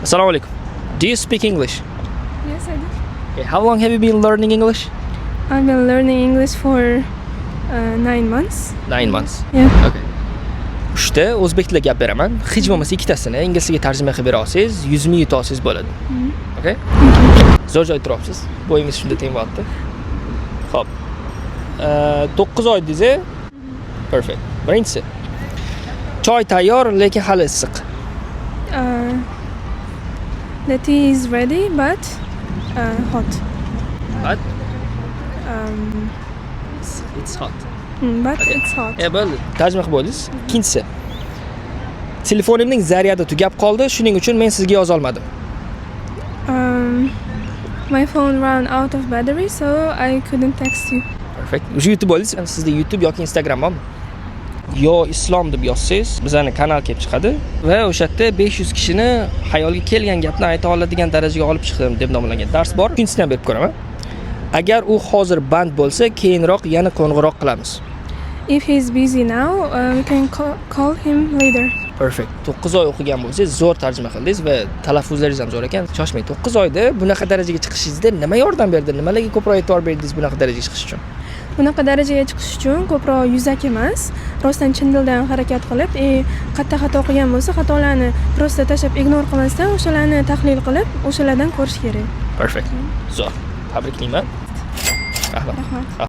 Assalomu alaykum. Do you speak English? Yes, I do. Okay, how long have you been learning English? I've been learning English for 9 months. 9 months. Yeah. Okay. 3 ta o'zbek tilida gap beraman. Hech bo'lmasa ikkitasini ingliz tiliga tarjima qilib bera olsangiz, 100 ming yuta olsangiz bo'ladi. Okay? Zo'r joy turibsiz. Bo'yingiz shunda tengyapti. Xo'p. 9 oy dedingiz. Perfect. Birinchisi. Choy tayyor, lekin hali issiq. The tea is ready, but hot. But Um, it's hot. but Okay. it's hot. Bo'ldi. Tarjima qilib bo'ldingiz. Ikkinchisi. Telefonimning zaryadi tugab qoldi, shuning uchun men sizga yoza olmadim. My phone ran out of battery, so I couldn't text you. Perfect. O'sha YouTube bo'ldingiz. Sizda YouTube yoki Instagram bormi? Yo Islom deb yozsangiz, bizning kanal kelib chiqadi va o'sha yerda 500 kishini xayolga kelgan gapni ayta oladigan darajaga olib chiqdim deb nomlangan dars bor. Ikkinchisini ham berib ko'raman. Agar u hozir band bo'lsa, keyinroq yana qo'ng'iroq qilamiz. If he's busy now, we can call him later. Perfect. 9 oy o'qigan bo'lsangiz, zo'r tarjima qildingiz va talaffuzlaringiz ham zo'r ekan. Shoshmang. 9 oyda bunaqa darajaga chiqishingizda nima yordam berdi? Nimalarga ko'proq e'tibor berdingiz bunaqa darajaga chiqish uchun? Bunaqa darajaga chiqish uchun ko'proq yuzak emas, rostdan chin dildan harakat qilib, qayerda xato qilgan bo'lsa, xatolarni prosta tashlab ignore qilmasdan, o'shalarni tahlil qilib, o'shalardan ko'rish kerak. Perfect. Zo'r. Tabriklayman. Rahmat. Rahmat.